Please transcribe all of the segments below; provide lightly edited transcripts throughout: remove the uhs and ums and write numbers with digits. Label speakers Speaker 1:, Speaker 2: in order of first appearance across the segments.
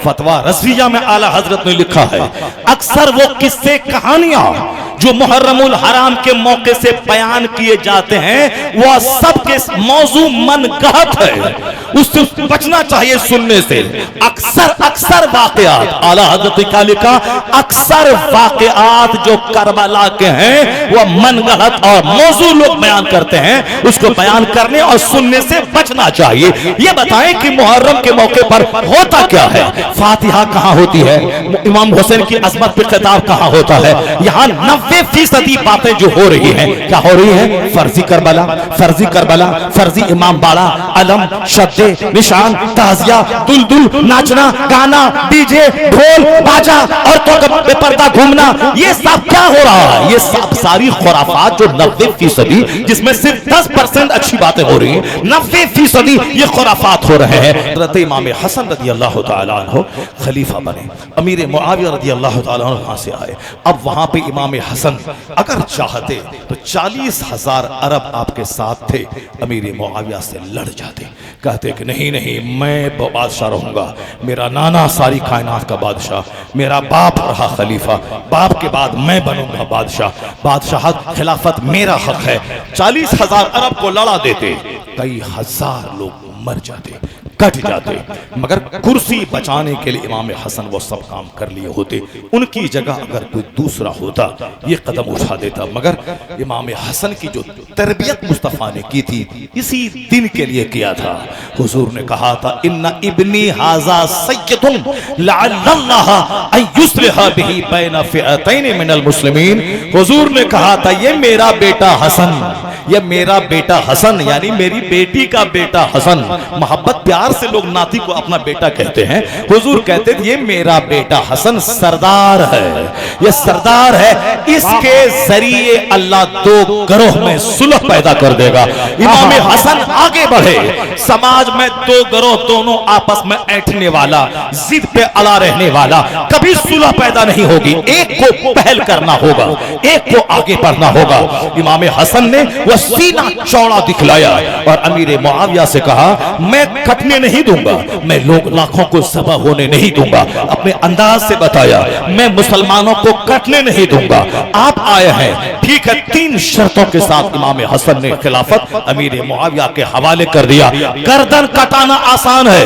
Speaker 1: फतवा रज़विया में आला हजरत ने लिखा है, अक्सर वो किस्से कहानियां जो मुहर्रमुल हराम के मौके से बयान किए जाते हैं वह सबके मौजू मनगढ़ंत है, उससे बचना चाहिए सुनने से। अक्सर वाक़यात, आला हजरत ने क्या लिखा, अक्सर वाक़यात जो करबला के हैं वह मनगढ़ंत और मौजू लोग बयान करते हैं, उसको बयान करने और सुनने से बचना चाहिए। ये बताएं कि मुहर्रम के मौके पर होता क्या है, फातिहा कहाँ होती है, इमाम हुसैन की अजमत पे खिताब कहाँ होता है। यहाँ 90% बातें जो हो रही हैं, क्या हो रही है, फर्जी करबला, फर्जी इमाम बाड़ा, अलम, शद्दे, निशान, ताजिया, दुलदुल, नाचना गाना, डीजे, ढोल बाजा और तो बेपर्दा घूमना, ये सब क्या हो रहा है, ये सब सारी खुराफात जो 90% जिसमें सिर्फ 10% अच्छी बातें हो रही हैं, 90% ये खुराफात हो रहे हैं। हज़रत इमाम हसन रज़ी अल्लाह तआला अन्हु खलीफा बने, अमीर मुआविया रज़ी अल्लाह तआला अन्हु वहां से आए। अब वहां पे इमाम हसन अगर चाहते तो 40,000 अरब आपके साथ थे, अमीर मुआविया से लड़ जाते, कहते कि नहीं मैं बादशाह रहूंगा, मेरा नाना सारी कायनात का बादशाह, मेरा बाप रहा खलीफा, बाप के बाद मैं बनूंगा बादशाह, खिलाफत मेरा हक है। 40,000 अरब को लड़ा देते, कई हजार लोग मर जाते, कट जाते, मगर कुर्सी बचाने के लिए इमाम हसन वो सब काम कर लिए होते। उनकी जगह अगर कोई दूसरा होता ये कदम उठा देता, मगर इमाम हसन की जो तरबियत मुस्तफ़ा ने की थी इसी दिन के लिए किया था। हुजूर ने कहा था, इन्ना इब्नी हाज़ा सय्यदुन लअल्लल्लाह अन युस्लिहा बिही बैन फ़िअतैन मिनल मुस्लिमीन। हुजूर ने कहा था, ये मेरा बेटा हसन यानी मेरी बेटी का बेटा हसन, मोहब्बत प्यार से लोग नाती को अपना बेटा कहते हैं। हुजूर कहते थे, ये मेरा बेटा हसन सरदार है, ये सरदार है, इसके जरिए अल्लाह दो गिरोह में सुलह पैदा कर देगा। इमाम हसन आगे बढ़े, समाज में दो गिरोह दोनों आपस में ऐंठने वाला, जिद पे अड़ा रहने वाला, कभी सुलह पैदा नहीं होगी। एक को पहल करना होगा, एक को आगे बढ़ना होगा। इमाम हसन ने वह सीना चौड़ा दिखलाया और अमीर मुआविया से कहा, मैं कटने नहीं दूंगा, मैं लोग लाखों को ज़बह होने नहीं दूंगा। अपने अंदाज से बताया, मैं मुसलमानों को कटने नहीं दूंगा। आप आए हैं, ठीक है, 3 शर्तों के साथ इमाम हसन ने खिलाफत अमीर मुआविया के हवाले कर दिया। गर्दन कटाना आसान है,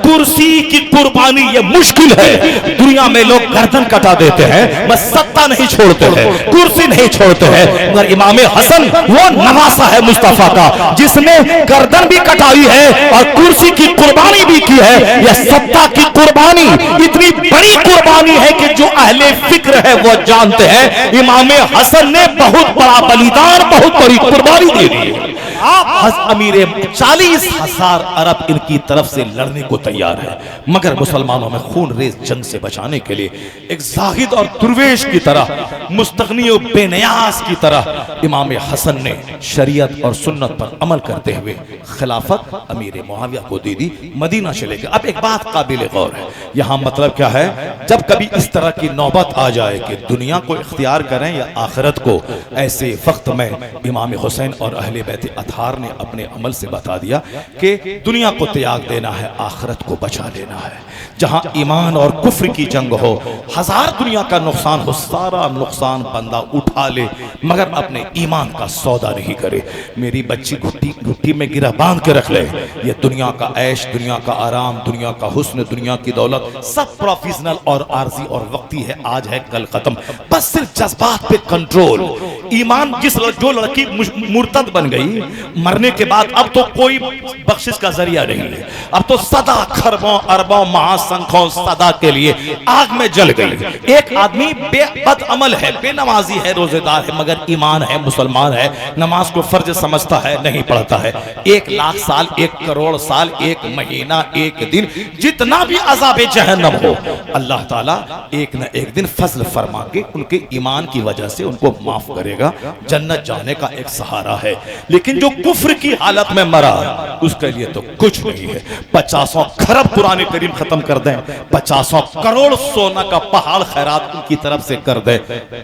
Speaker 1: कुर्सी की कुर्बानी ये मुश्किल है। दुनिया में लोग गर्दन कटा देते हैं, बस सत्ता नहीं छोड़ते हैं, कुर्सी नहीं छोड़ते हैं, मगर इमाम हसन वो नवासा है मुस्तफा का, जिसने गर्दन भी कटाई है और कुर्सी की कुर्बानी भी की है। यह सत्ता की कुर्बानी इतनी बड़ी कुर्बानी है कि जो अहले फिक्र है वो जानते हैं, इमाम हसन ने बहुत बड़ा बलिदान, बहुत बड़ी कुर्बानी दे दी। अमीर 40,000 अरब इनकी तरफ से लड़ने को तैयार है, मगर मुसलमानों में खून रेज जंग से बचाने के लिए एक जाहिद और दुर्वेश की तरह, मुस्तगनी और बेनियाज की तरह इमाम हसन ने शरीयत और सुन्नत पर अमल करते हुए खिलाफत अमीर मुआविया को दे दी, मदीना चले गए। अब एक बात काबिल गौर है, यहाँ मतलब क्या है, जब कभी इस तरह की नौबत आ जाए कि दुनिया को इख्तियार करें या आखिरत को, ऐसे वक्त में इमाम हुसैन और अहले बैत अतहार ने अपने अमल से बता दिया कि दुनिया को त्याग देना है, आखिरत को बचा लेना है। जहां ईमान और कुफ्र की जंग हो, हजार दुनिया का नुकसान हो, सारा नुकसान बंदा उठा ले, मगर अपने ईमान का सौदा नहीं करे। मेरी बच्ची घुट्टी में गिरा बांध के रख ले, ये दुनिया का ऐश, दुनिया का आराम, दुनिया का हुस्न, दुनिया की दौलत सब प्रोफेशनल और आर्जी और वक्ती है, आज है कल खत्म। बस सिर्फ जज्बात पे कंट्रोल। ईमान जो लड़की मुर्तद बन गई, मरने के बाद अब तो कोई बख्शिश का जरिया नहीं है, अब तो सदा खरबों अरबों महासंखों सदा के लिए आग में जल गई। एक आदमी बेबद अमल है, बेनमाजी है, रोजेदार है, मगर ईमान है, मुसलमान है, नमाज को फर्ज समझता है, नहीं पढ़ता है। 1 लाख साल, 1 करोड़ साल, 1 महीना, 1 दिन, जितना भी अज़ाबे जहन्नम हो, अल्लाह ताला एक न एक दिन फजल फरमा के उनके ईमान की वजह से उनको माफ करेगा, जन्नत जाने का एक सहारा है। लेकिन जो कुफ्र की हालत में मरा, उसके लिए तो कुछ नहीं है। 50 खरब कुरान करीम खत्म कर दें, 50 करोड़ सोना का पहाड़ खैरात उनकी तरफ से कर दे,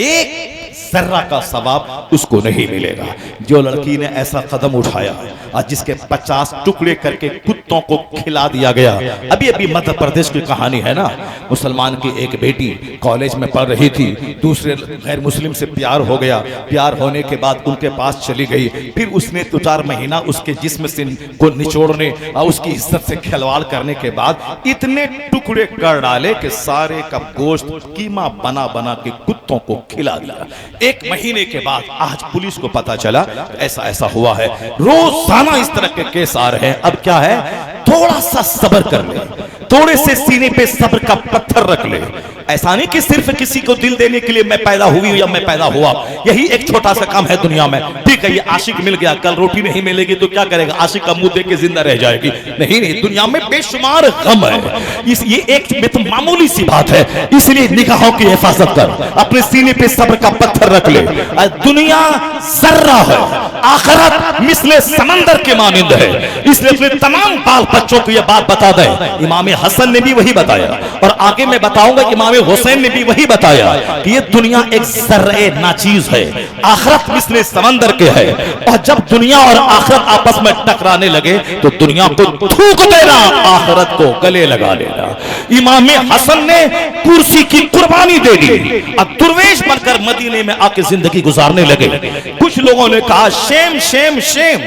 Speaker 1: एक जर्रा का सवाब उसको नहीं मिलेगा। जो लड़की ने ऐसा कदम उठाया और जिसके 50 टुकड़े करके कुत्तों को खिला दिया गया। अभी अभी मध्य प्रदेश की कहानी है ना, मुसलमान की एक बेटी कॉलेज में पढ़ रही थी, दूसरे गैर मुस्लिम से प्यार हो गया, प्यार होने के बाद उनके पास चली गई, फिर उसने 2-4 महीना उसके जिस्म से को निचोड़ने और उसकी इज्जत से खिलवाड़ करने के बाद इतने टुकड़े कर डाले कि सारे का गोश्त कीमा बना बना के कुत्तों को खिला दिया। 1 महीने के बाद आज पुलिस को पता चला ऐसा ऐसा हुआ है। रोजाना इस तरह के केस आ रहे हैं। अब क्या है, थोड़ा सा सब्र कर ले, थोड़े से सीने पे सब्र का पत्थर रख ले। ऐसा नहीं कि सिर्फ किसी को दिल देने के लिए मैं पैदा हुई या मैं पैदा हुआ, यही एक छोटा सा काम है दुनिया में। ठीक है, ये आशिक मिल गया, कल रोटी नहीं मिलेगी तो क्या करेगा, आशिक का मुंह देख के जिंदा रह जाएगी? नहीं नहीं, दुनिया में बेशुमार गम है। ये एक मामूली सी बात है, इसलिए निगाहों की हिफाजत कर, अपने सीने पे सब्र का पत्थर रख ले। दुनिया जर्रा है, आखिरत मिसले समंदर के मानिंद है। इसलिए अपने तमाम बाल बच्चों को यह बात बता दे। इमाम हसन ने भी वही बताया और आगे मैं बताऊंगा कि इमाम हुसैन ने भी वही बताया कि ये दुनिया एक जर्रे नाचीज है, आखिरत मिसले समंदर के है। और जब दुनिया और आखिरत आपस में टकराने लगे तो दुनिया को थूक देना, आखिरत को गले लगा लेना। इमाम हसन ने कुर्सी की कुर्बानी दे दी, अब दुर्वेश बनकर मदीने में आके जिंदगी गुजारने लगे। कुछ लोगों ने कहा शेम शेम शेम,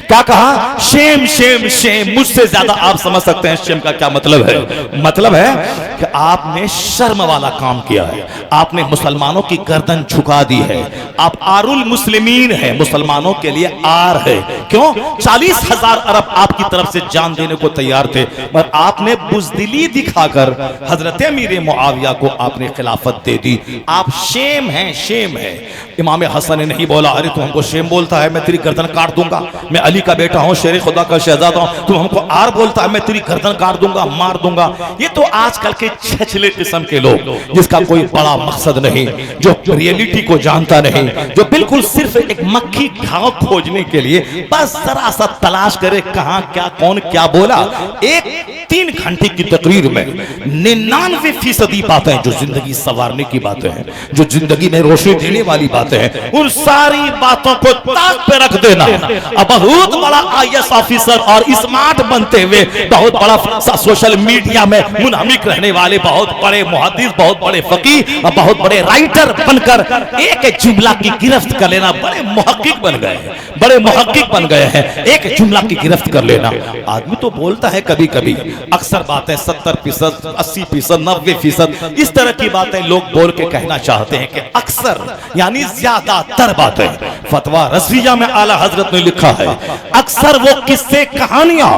Speaker 1: क्या कहा, शेम शेम शेम। मुझसे ज्यादा आप समझ सकते हैं शेम का क्या मतलब है। मतलब है कि आपने शर्म वाला काम किया है, आपने मुसलमानों की गर्दन झुका दी है, आप आरुल मुस्लिमीन है, मुसलमानों के लिए आर है। क्यों? 40,000 अरब आपकी तरफ से जान देने को तैयार थे, पर आपने बुज़दिली दिखाकर हजरत अमीर मुआविया को आपने खिलाफत दे दी। आप शेम हैं, शेम है। इमाम हसन ने नहीं बोला अरे तू हमको शेम बोलता है, मैं तेरी गर्दन काट दूंगा, मैं अली का बेटा हूं, शेर खुदा का शहजादा हूं, तू हमको आर बोलता है, मैं तेरी गर्दन काट दूंगा, मार दूंगा। ये तो आजकल के छछले किस्म के लोग, जिसका कोई बड़ा मकसद नहीं, जो रियलिटी को जानता नहीं, जो बिल्कुल सिर्फ एक मक्खी घाव खोजने के लिए बस जरा सा तलाश करे कहां क्या कौन क्या बोला। एक 3 घंटे की तकरीर में 99% बातें जो जिंदगी संवारने की बातें हैं, जो जिंदगी में रोशनी देने वाली बातें हैं, उन सारी बातों को ताक पे रख देना। अब बहुत बड़ा IAS ऑफिसर और स्मार्ट बनते हुए बहुत बड़ा सोशल मीडिया में मुनहमिक रहने वाले बहुत बड़े मुहद्दिस, बहुत बड़े फकीह और बहुत बड़े राइटर बनकर एक जुमला की गिरफ्त कर लेना, बड़े मुहक्किक बन गए हैं, बड़े मुहक्किक बन गए हैं। एक जुमला की गिरफ्त कर लेना। आदमी तो बोलता है कभी कभी, अक्सर बातें 70%, 80%, 90% इस तरह की बातें लोग बोल के कहना चाहते हैं कि अक्सर यानी ज्यादातर बातें। फतवा रज़विया में आला हजरत ने लिखा है, अक्सर वो किस्से कहानियां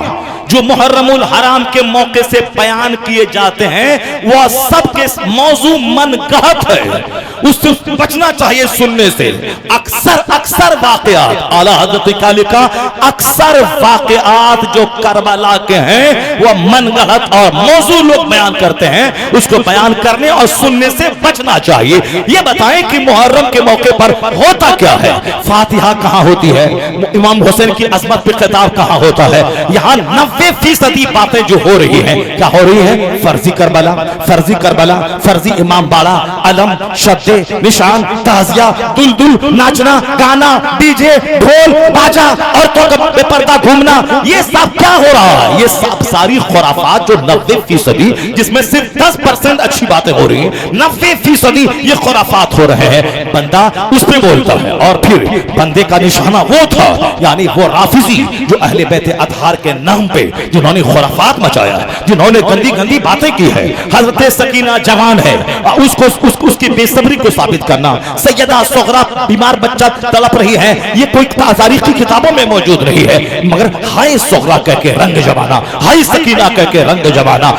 Speaker 1: जो मुहर्रमुल हराम के मौके से बयान किए जाते हैं वह सबके मौजू मनगढ़ंत है, उससे बचना चाहिए सुनने से। अक्सर वाक़यात, आला हज़रत ने क्या लिखा, अक्सर वाक़यात जो करबला के हैं वह मनगढ़ंत और मौजू लोग बयान करते हैं, उसको बयान करने और सुनने से बचना चाहिए। ये बताएं कि मुहर्रम के मौके पर होता क्या है, फातिहा कहां होती है, इमाम हुसैन की अज़मत पे खिताब कहां होता है। यहाँ 90% बातें जो हो रही हैं, क्या हो रही है, फर्जी करबला, फर्जी करबला, फर्जी इमाम बाड़ा, अलम, शद्दे, निशान, ताजिया, दुलदुल, नाचना, गाना, डीजे, ढोल, बाजा और तो बेपर्दा घूमना, ये सब क्या हो रहा है, ये सब सारी खुराफात जो 90%, जिसमें सिर्फ 10% अच्छी बातें हो रही हैं, 90% ये खुराफात हो रहे हैं। बंदा उस पे बोलता है और फिर बंदे का निशाना वो था, यानी वो राफिजी जो अहले बैत अतहार के नाम पे जिन्होंने खुराफात मचाया, जिन्होंने गंदी गंदी बातें की है। हजरत सकीना जवान है, उसकी बेसब्री को साबित करना, सैयदा सुगरा बीमार बच्चा तड़प रही है, ये कोई तारीख की किताबों में मौजूद नहीं है, मगर हाय सुगरा कह के रंग जमाना, हाय सकीना कह के रंग जमाना।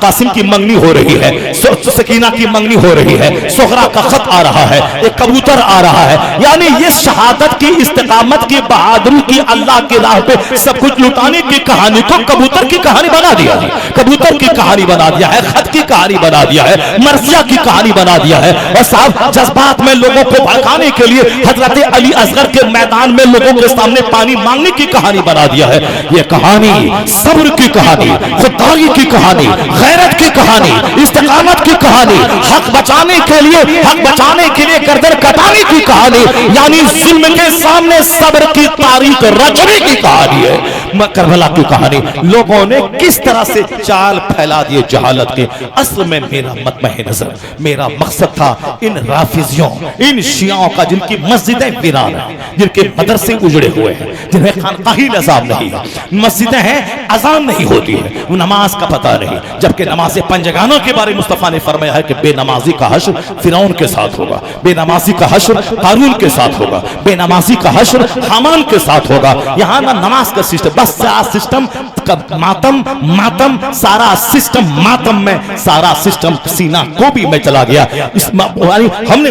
Speaker 1: कासिम की मंगनी हो रही है, सकीना की मंगनी हो रही है, सुगरा का खत आ रहा है, एक कबूतर आ रहा है, यानी ये शहादत की, इस्तिकामत की, बहादुरी की, अल्लाह की राह पे सब कुछ लुटाने की कहानी को कबूतर की कहानी बना दिया है, कबूतर की कहानी बना दिया है, खत की कहानी बना दिया है, मर्सिया की कहानी बना दिया है। और साहब जज्बात में लोगों को भड़काने के लिए हजरत अली असगर के मैदान में लोगों के सामने पानी मांगने की कहानी बना दिया है। ये कहानी सब्र की कहानी, खुददारी की कहानी, गैरत की कहानी, इस्तिकामत की कहानी, हक बचाने के लिए गर्दन कटाने की कहानी, यानी जुल्म के सामने सब्र की तारीख रचने की कहानी है। करबला की कहानी लोगों ने किस तरह से चाल फैला दिए जहालत के। असल में मेरा मतमहे नजर, मेरा मकसद था इन राफिजियों, इन शियाओं का, जिनकी मस्जिदें वीरान हैं, जिनके मदरसे उजड़े हुए हैं, जिन्हें खानकाही निज़ाम नहीं है, मस्जिदें हैं अजान नहीं होती है, वो नमाज का पता नहीं, जबकि नमाज पंजगानों के बारे में मुस्तफा ने फरमाया है कि बेनमाजी का हश्र फिरौन के साथ होगा, बेनमाजी का हश्र कारून के साथ होगा, बेनमाजी का हश्र हामान के साथ होगा। यहाँ ना नमाज का सिस्टम, बस सारा सिस्टम मातम सारा सिस्टम मातम में, सारा सिस्टम सीना गोभी में चला गया। हमने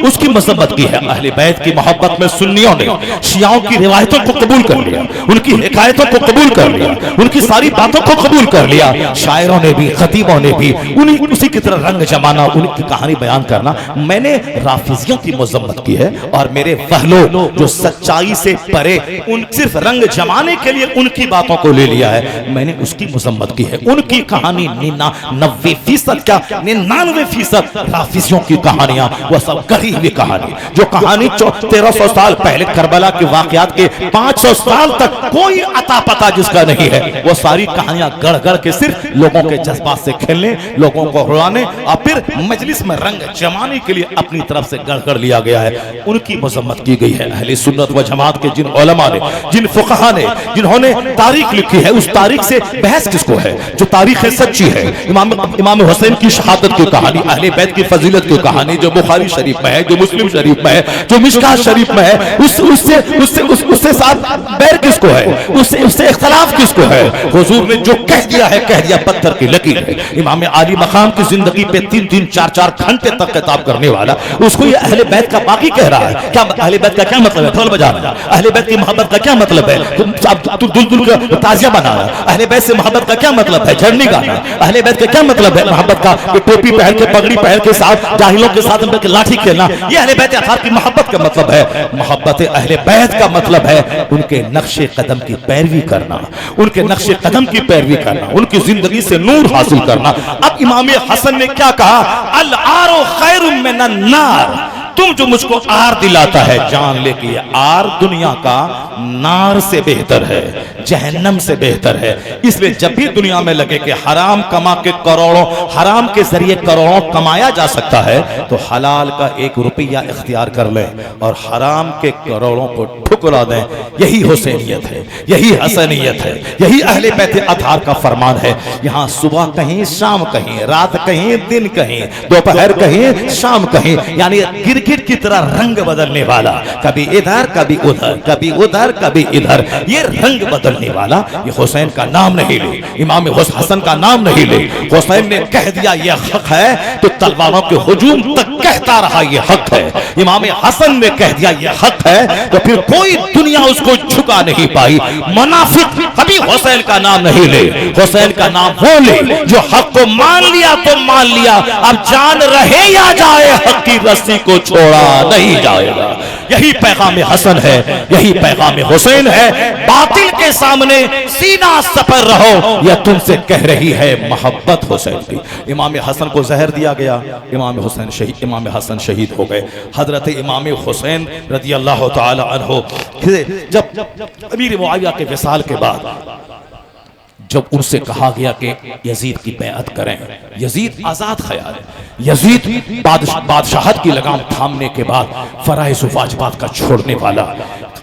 Speaker 1: उसकी मसब्बत की है। अहले बैत की मोहब्बत में सुन्नियों ने शियाओं की रिवायतों को कबूल कर लिया, उनकी हिकायतों को कबूल कर लिया, उनकी सारी बातों को कबूल कर लिया। शायरों ने भी, खतीबों ने भी उसी की तरह रंग जमाना, उनकी कहानी बयान करना। मैंने राफिजियों की मजम्मत की है और मेरे वहलो जो सच्चाई से परे उन सिर्फ रंग जमाने के लिए उनकी बातों को ले लिया है, मैंने उसकी मजम्मत की है। उनकी कहानी 99% क्या 99% राफिजियों की कहानियां, वह सब गढ़ी हुई कहानी, जो कहानी 1300 साल पहले करबला के वाकयात के 500 साल तक कोई अता पता जिसका नहीं है, वो सारी कहानियां गढ़ गढ़ के सिर्फ लोगों के जज्बात से खेलने, लोगों को रुलाने और फिर मजलिस में रंग जमाने के लिए अपनी तरफ से गढ़ गढ़ लिया गया है। उनकी मजम्मत की गई है। अहले सुन्नत व जमात के जिन उलमा ने, जिन फुक़हा ने, जिन्होंने तारीख लिखी है, उस तारीख से बहस किसको है? जो तारीख है सच्ची है। इमाम हुसैन की शहादत की कहानी, अहले बैत की फजीलत की कहानी जो बुखारी शरीफ में है, जो मुस्लिम शरीफ में है, जो मिशकात शरीफ में है, उससे साथ बैर किसको है? उससे इख्तलाफ किसको है? हुजूर ने जो कह दिया पत्थर की लकीर है। इमाम आली मकाम की जिंदगी पे 3-3, 4-4 घंटे तक किताब करने वाला, उसको ये अहले बैत का बाकी कह रहा है। क्या अहले बैत का क्या मतलब है? ढोल बजाना। अहले बैत की मोहब्बत का क्या मतलब है? तू दुलदुल का ताजिया बनाना। अहले बैत से मोहब्बत का क्या मतलब है? झरनी गाना। अहले बैत का क्या मतलब है मोहब्बत का? टोपी पहन के, पगड़ी पहन के साथ जाहिलों के साथ लाठी खेलना। ये अहले बैत अतार की मोहब्बत का मतलब है। मोहब्बत अहले बैत का मतलब है उनके नक्शे कदम की पैरवी करना, उनके नक्शे कदम की पैरवी करना, उनकी जिंदगी से नूर हासिल करना। अब इमाम हसन ने क्या कहा? अल आरो खैरुम मिनन नार, तुम जो मुझको आर दिलाता है, जान ले कि ये आर दुनिया का नार से बेहतर है, जहन्नम से बेहतर है। इसलिए जब भी दुनिया में लगे कि हराम कमा के करोड़ों, हराम के जरिए करोड़ों कमाया जा सकता है, तो हलाल का 1 रुपया इख्तियार कर ले और हराम के करोड़ों को ठुकरा दें। यही हुसैनियत है, यही हसनियत है, यही अहले बैत अतार का फरमान है। यहाँ सुबह कहीं, शाम कहीं, रात कहीं, दिन कहीं, दोपहर कहीं, शाम कहीं, यानी गिरगिट की तरह रंग बदलने वाला, कभी इधर कभी उधर, कभी उधर कभी इधर, ये रंग बदलने वाला, ये हुसैन का नाम नहीं ले, इमाम हसन का नाम नहीं ले। हुसैन ने कह दिया ये हक है, तो तलवारों के हुजूम तक कहता रहा ये हक है। इमाम हसन ने कह दिया ये हक है, तो फिर कोई दुनिया उसको झुका नहीं पाई। मुनाफिक कभी हुसैन का नाम नहीं ले। हुसैन का नाम वो ले जो हक को मान लिया तो मान लिया, अब जान रहे या जाए, हक की रस्सी को छोड़ा नहीं जाएगा। यही पैगाम हसन है, यही पैगाम हुसैन है। बातिल के सामने सीना सपर रहो, यह तुमसे कह रही है मोहब्बत हुसैन की। इमाम हसन को जहर दिया गया, इमाम हसन शहीद हो गए। हजरत इमाम हुसैन रज़ी अल्लाह तआला अन्हु जब अमीर मुआविया के विसाल के बाद जब उनसे कहा गया कि यजीद की बैअत करें, यजीद आजाद ख्याल है, यजीद बादशाहत की लगाम थामने के बाद फराइज़ वाजिबात का छोड़ने वाला,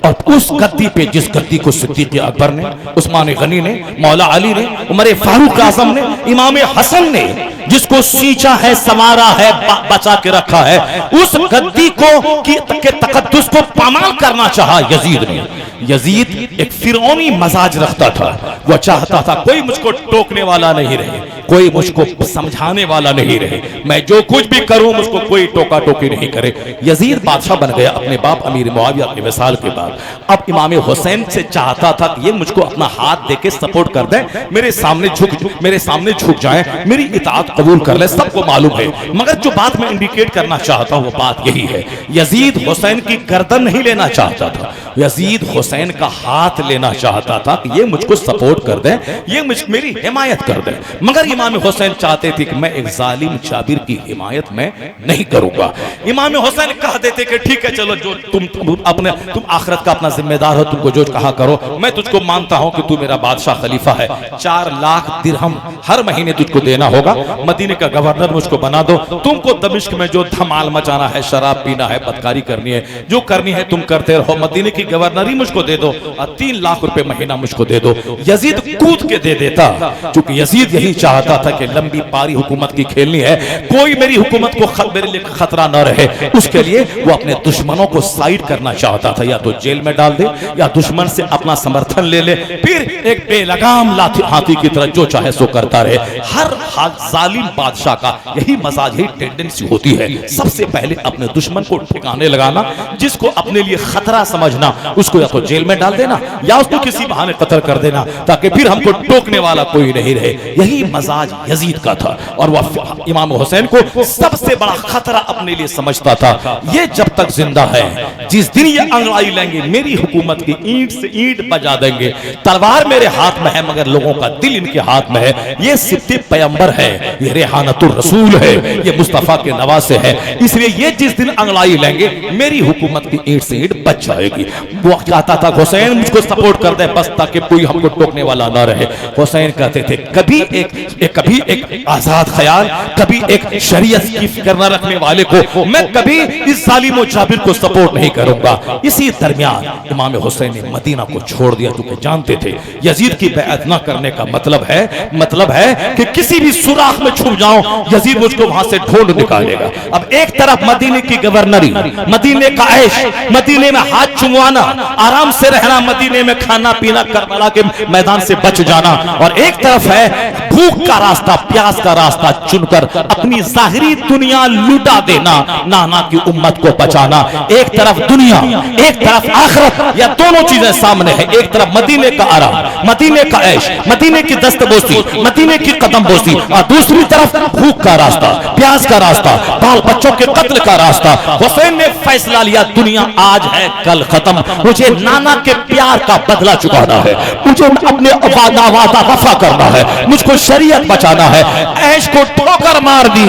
Speaker 1: और उस गद्दी पे जिस गद्दी को सिद्दीक़ अकबर ने, उस्मान गनी ने, मौला अली ने, उमर फारूक आज़म ने, इमाम हसन ने जिसको सींचा है, संवारा है, बचा के रखा है, उस गद्दी को के तकद्दुस को पामाल करना चाहा यजीद ने। यजीद एक फिरौनी मजाज रखता था, वह चाहता था कोई मुझको टोकने वाला नहीं रहे, कोई मुझको समझाने वाला नहीं रहे, मैं जो कुछ भी करूं मुझको कोई टोका टोकी नहीं करे। यजीद बादशाह बन गया अपने बाप अमीर मुआविया के विसाल के बाद। अब इमाम हुसैन से चाहता था कि ये मुझको अपना हाथ देके सपोर्ट कर दे, मेरे सामने झुक जाए, मेरी इताअत कबूल कर ले, सबको मालूम है। मगर जो बात मैं इंडिकेट करना चाहता हूं वो बात यही है, यजीद हुसैन की गर्दन नहीं लेना चाहता था, यजीद हुसैन का हाथ लेना चाहता था कि ये मुझको सपोर्ट कर दे, ये मेरी हिमायत कर दे, मगर इमाम हुसैन चाहते थे कि मैं एक जालिम जाबिर की हिमायत में नहीं करूंगा। इमाम हुसैन कह देते कि ठीक है चलो, जो तुम आखिरत का अपना जिम्मेदार हो, तुमको जो कहा करो, मैं तुझको मानता हूं कि तू मेरा बादशाह खलीफा है, 4 लाख दिरहम हर महीने तुझको देना होगा, मदीने का गवर्नर मुझको बना दो, तुमको दमिश्क में जो धमाल मचाना है, शराब पीना है, बदकारी करनी है, जो करनी है तुम करते रहो, मदीने की गवर्नरी मुझको दे दो और 3 लाख रुपए महीना मुझको दे दो। यजीद कूद के दे देता, क्योंकि यजीद यही चाहता था कि लंबी पारी हुकूमत की खेलनी है, कोई मेरी हुकूमत को मेरे लिए खतरा न रहे, उसके लिए वो अपने दुश्मनों को साइड करना चाहता था, या तो जेल में डाल दे या दुश्मन से अपना समर्थन ले ले, फिर एक बेलगाम हाथी की तरह जो चाहे सो करता रहे। हर जालिम बादशाह का यही मजाज, यही टेंडेंसी होती है, सबसे पहले अपने दुश्मन को ठिकाने लगाना, जिसको अपने लिए खतरा समझना उसको या तो जेल में डाल देना या उसको किसी बहाने कत्ल कर देना, ताकि फिर हमको टोकने वाला कोई नहीं रहे। यही मजाज यजीद का था और वह इमाम हुसैन को सबसे बड़ा खतरा अपने लिए समझता था। ये जब तक जिंदा है, जिस दिन ये अंगड़ाई लेंगे, मेरी हुकूमत की ईंट से ईंट बजा देंगे, तलवार मेरे हाथ में है मगर लोगों का दिल इनके हाथ में है। ये सिद्दीक़ पैगंबर है, ये रेहानतुर रसूल है, ये मुस्तफा के नवासे है, इसलिए ये जिस दिन अंगड़ाई लेंगे मेरी हुकूमत की ईंट से ईंट बच जाएगी। वो चाहता था हुसैन मुझको सपोर्ट कर दे बस, ताकि कोई हमको टोकने वाला ना रहे। हुसैन कहते थे कभी एक आजाद ख्याल, कभी एक शरीयत की फिक्र न रखने वाले को मैं कभी इस जालिम और जाबिर को सपोर्ट नहीं करूंगा। इसी दरमियान इमाम हुसैन ने मदीना को छोड़ दिया, क्योंकि जानते थे यजीद की बैअत न करने का मतलब है कि किसी भी सुराख में छुप जाऊं, यजीद मुझको वहां से ढूंढ निकालेगा। अब एक तरफ मदीने की गवर्नरी, मदीने का ऐश, मदीने में हाथ चुमवाना, आराम से रहना, मदीने में खाना पीना, करबला के मैदान से बच जाना, और एक तरफ है भूख का रास्ता, प्यास का रास्ता चुनकर अपनी जाहिरी दुनिया लुटा देना, नाना की उम्मत को बचाना। एक तरफ दुनिया, एक तरफ आखिरत, या दोनों चीजें सामने है। एक तरफ मदीने का आराम, मदीने का ऐश, मदीने की दस्तबोसी, मदीने की कदमबोसी, और दूसरी तरफ भूख का रास्ता, प्यास का रास्ता, बाल बच्चों के कत्ल का रास्ता। हुसैन ने फैसला लिया, दुनिया आज है कल खत्म, मुझे नाना के प्यार का बदला चुकाना है, मुझे अपने वादा वफा करना है, मुझको शरीयत बचाना है। ऐश को ठोकर मार दी,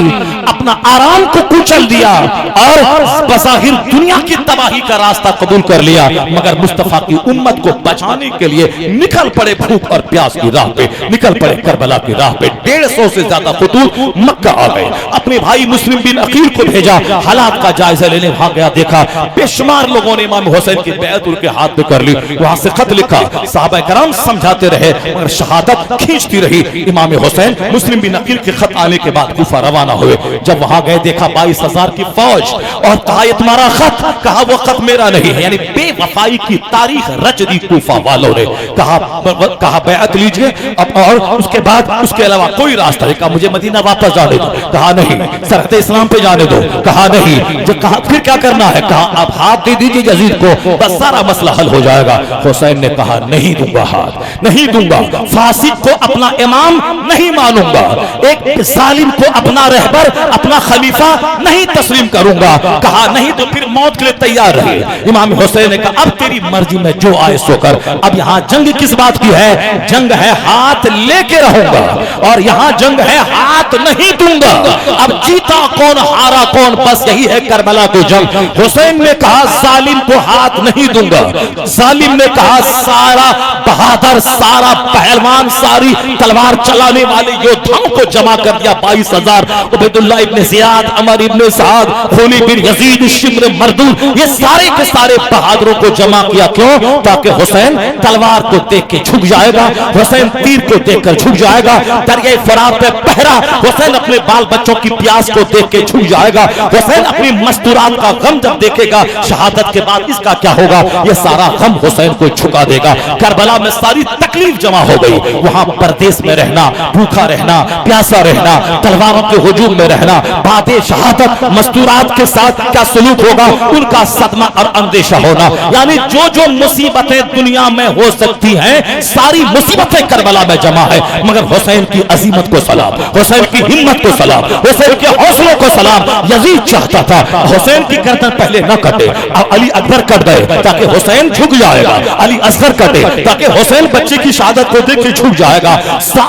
Speaker 1: अपना आराम को कुचल दिया और बज़ाहिर दुनिया की तबाही का रास्ता कबूल कर लिया, मगर मुस्तफा की उम्मत को बचाने के लिए निकल पड़े भूख और प्यास की राह पे, निकल पड़े करबला की राह पे। 150 से ज्यादा फुतूर मक्का आ गए। अपने भाई मुस्लिम बिन अकील को भेजा, हालात का जायजा लेने वहां गया, देखा बेशुमार लोगों ने इमाम हुसैन की बैअत उनके हाथ में कर ली। वहां से खत लिखा, सहाबा कराम समझाते रहे मगर शहादत खींचती रही। इमाम हुसैन मुस्लिम बिन अकील के खत आने के बाद कूफा रवाना हुए। जब वहां गए देखा 22,000 की फौज, और कहा ये तुम्हारा खत, कहा वो खत मेरा नहीं है, यानी बेवफाई की तारीख रच दी कूफा वालों ने। कहा बैअत लीजिए अब, और उसके बाद उसके अलावा कोई रास्ता नहीं। कहा मुझे मदीना वापस जाने दो, कहा नहीं। सरहद इस्लाम पे जाने दो, कहा नहीं। जब कहा फिर क्या करना है, कहा आप हाथ दे दीजिए यजीद को, बस सारा मसला हल हो जाएगा। हुसैन ने कहा नहीं दूंगा हाथ, नहीं दूंगा, फासिक को अपना इमाम नहीं मानूंगा, एक जालिम को अपना रहबर, अपना खलीफा नहीं तस्लीम करूंगा। कहा नहीं तो फिर मौत के लिए तैयार रहे। इमाम हुसैन ने कहा अब तेरी मर्जी में जो आए सो कर। अब यहाँ जंग किस बात की है, जंग है हाथ लेके रहूंगा, और यहाँ जंग है हाथ नहीं दूंगा। अब जीता कौन हारा कौन, बस यही है करबला की जंग। हुसैन ने कहा जालिम को हाथ नहीं दूंगा। जालिम ने कहा सारा बहादुर, सारा पहलवान, सारी तलवार चलाने वाले योद्धाओं को जमा कर दिया। 22,000 उबैदुल्लाह इब्ने ज़ियाद, अमर इब्ने साद, खुली बिन यजीद, शिम्र मर्दूद, ये सारे के सारे बहादुरों को जमा किया। क्यों? ताकि हुसैन तलवार को देख के झुक जाएगा, हुसैन तीर को देखकर झुक जाएगा, दरिया फरात पे पहरा, हुसैन अपने बाल बच्चों की प्यास को देख के झुक जाएगा, हुसैन अपनी मस्तूरात का गम जब देखेगा शहादत के बाद इसका क्या होगा, ये सारा गम हुसैन को झुका देगा। करबला में सारी तकलीफ जमा हो गई, वहां परदेश में रहना, भूखा रहना, प्यासा रहना, तलवारों के हुजूम में रहना, बादे शहादत मस्तूरात के साथ क्या सलूक होगा, उनका सदमा और अंदेशा होना। यानी जो जो मुसीबतें दुनिया में हो सकती हैं, सारी मुसीबतें करबला में जमा है। मगर हुसैन की अजीमत को सलाम, हुसैन की हिम्मत को सलाम, हुसैन के हौसलों को सलाम। यजीद चाहता था हुसैन की गर्दन पहले न कटे, अब अली अकबर कट गए, ताकि हुसैन झुक जाएगा, अली असगर कटे ताकि हुसैन बच्चे की शहादत को देख के झुक जाएगा।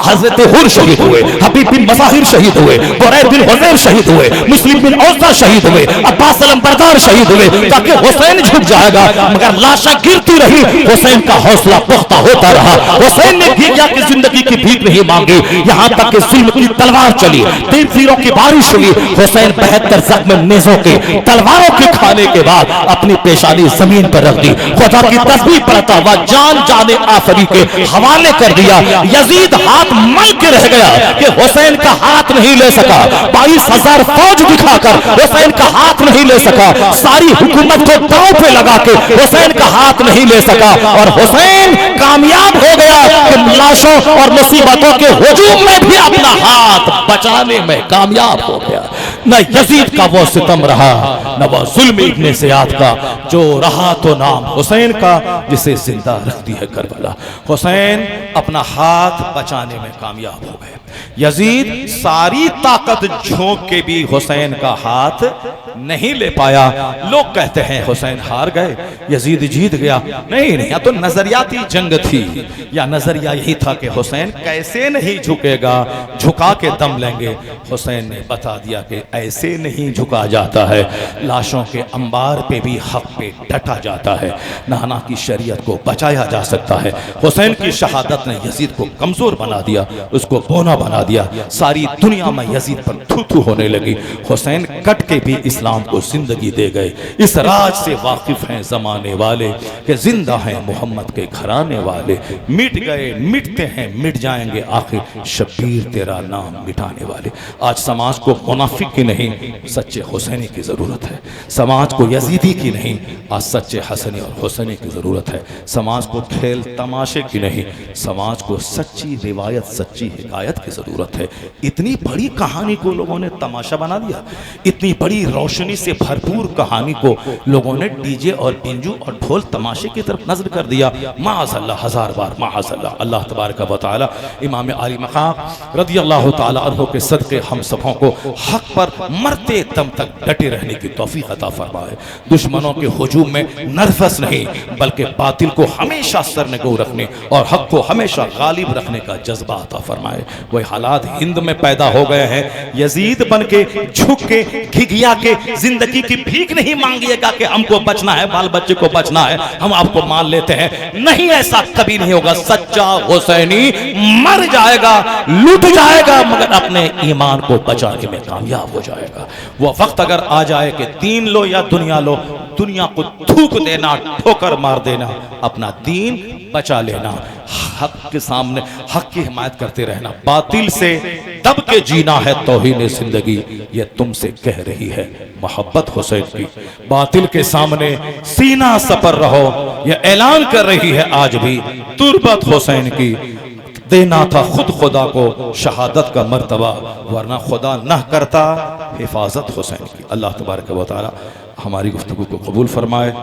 Speaker 1: हजरत हुर शहीद हुए, हबीब बिन मज़ाहिर शहीद हुए, बुरैद बिन हुज़ैर शहीद हुए, मुस्लिम बिन औसा शहीद हुए, अब्बास अलमबरदार शहीद हुए, ताकि हुसैन झुक जाएगा। मगर लाशें गिरती रही, हुसैन का हौसला पुख्ता होता रहा। हुसैन ने गिरिया की जिंदगी की भीख नहीं मांगी, यहाँ तक कि जुल्म की तलवार चली, तीरों की बारिश हुई। हुसैन 72 जख्म नेज़ों के तलवारों के खाने के बाद अपनी पेशानी जमीन पर रख दी, खुदा की तस्बीह पढ़ता हुआ जान जाने आफरी के हवाले कर दिया। यजीद हाथ मल के रह गया कि हुसैन का हाथ नहीं ले सका, 22,000 फौज दिखाकर हुसैन का हाथ नहीं ले सका, सारी हुकूमत को दांव पे लगा के हुसैन का हाथ नहीं ले सका, और हुसैन कामयाब हो गया कि लाशों और मुसीबतों के हुजूम में भी अपना हाथ बचाने में कामयाब हो गया। न यजीद का वो सितम रहा, न वो जुल्म इब्ने ज़ियाद का, जो रहा तो नाम हुसैन का, जिसे जिंदा रखती है करबला। हुसैन अपना हाथ बचाने में कामयाब हो गए। यजीद सारी ताकत झोंक के भी हुसैन का हाथ नहीं ले पाया। लोग कहते हैं हुसैन हार गए, यजीद जीत गया। नहीं नहीं, या तो नजरियाती जंग थी, या नजरिया यही था कि हुसैन कैसे नहीं झुकेगा, झुका के दम लेंगे। हुसैन ने बता दिया कि ऐसे नहीं झुका जाता है, लाशों के अंबार पे भी हक पे डटा जाता है, नाना की शरीयत को बचाया जा सकता है। हुसैन की शहादत ने यजीद को कमजोर बना दिया, उसको बोना बना दिया। सारी दुनिया में यजीद पर थू थू होने लगी। हुसैन कट के भी इस्लाम को जिंदगी दे गए। इस राज से वाकिफ हैं जमाने वाले कि जिंदा हैं मोहम्मद के घराने वाले, मिट गए मिटते हैं मिट जाएंगे आखिर शब्बीर तेरा नाम मिटाने वाले। आज समाज को मुनाफिक की नहीं, सच्चे हुसैनी की जरूरत है। समाज को यजीदी की नहीं, आज सच्चे हसनी और हुसैनी की जरूरत है। समाज को खेल तमाशे की नहीं, समाज को सच्ची रिवायत सच्ची हिकायत की जरूरत है। इतनी बड़ी कहानी को लोगों ने तमाशा बना दिया, इतनी बड़ी रोशनी से भरपूर कहानी को लोगों ने डीजे और बिंजू और ढोल तमाशे की तरफ नजर कर दिया। माअज़ल्लाह, हजार बार माअज़ल्लाह। अल्लाह तबारक व तआला इमाम आली मकाम रज़ी अल्लाह तआला अन्हु के सदक़े हम सबों को हक पर मरते दम तक डटे रहने की तौफीक अता फरमाए। दुश्मनों के हुजूम में नर्वस नहीं, बल्कि बातिल को हमेशा सरनगो रखने और हक को हमेशा गालिब रखने का जज्बा अता फरमाए। वही हालात हिंद में पैदा हो गए हैं। यजीद बन के झुक के घिघिया के जिंदगी की भीख नहीं मांगिएगा कि हमको बचना है, बाल बच्चे को बचना है, हम आपको मान लेते हैं। नहीं, ऐसा कभी नहीं होगा। सच्चा हुसैनी मर जाएगा, लुट जाएगा, मगर अपने ईमान को बचाने में कामयाब हो जाएगा। वो वक्त अगर आ जाए कि दीन लो या दुनिया लो, दुनिया को थूक देना, ठोकर मार देना, अपना दीन बचा लेना, हक के सामने हक की हिमायत करते रहना, बातिल से दब के जीना है तौहीन जिंदगी, ये तुमसे कह रही है मोहब्बत हुसैन की। बातिल के सामने सीना सपर रहो, ये ऐलान कर रही है आज भी तुरबत हुसैन की। देना था खुद खुदा को शहादत का मर्तबा, वरना खुदा न करता हिफाजत हुसैन की। अल्लाह तबारक व तआला हमारी गुफ्तगू को कबूल फरमाए,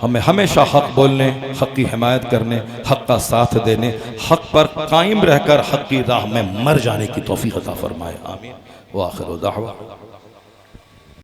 Speaker 1: हमें हमेशा हक बोलने, हक की हिमायत करने, हक का साथ देने, हक पर कायम रहकर हक की राह में मर जाने की तौफीक अता फरमाए। आमीन। व आखिर दाअवा।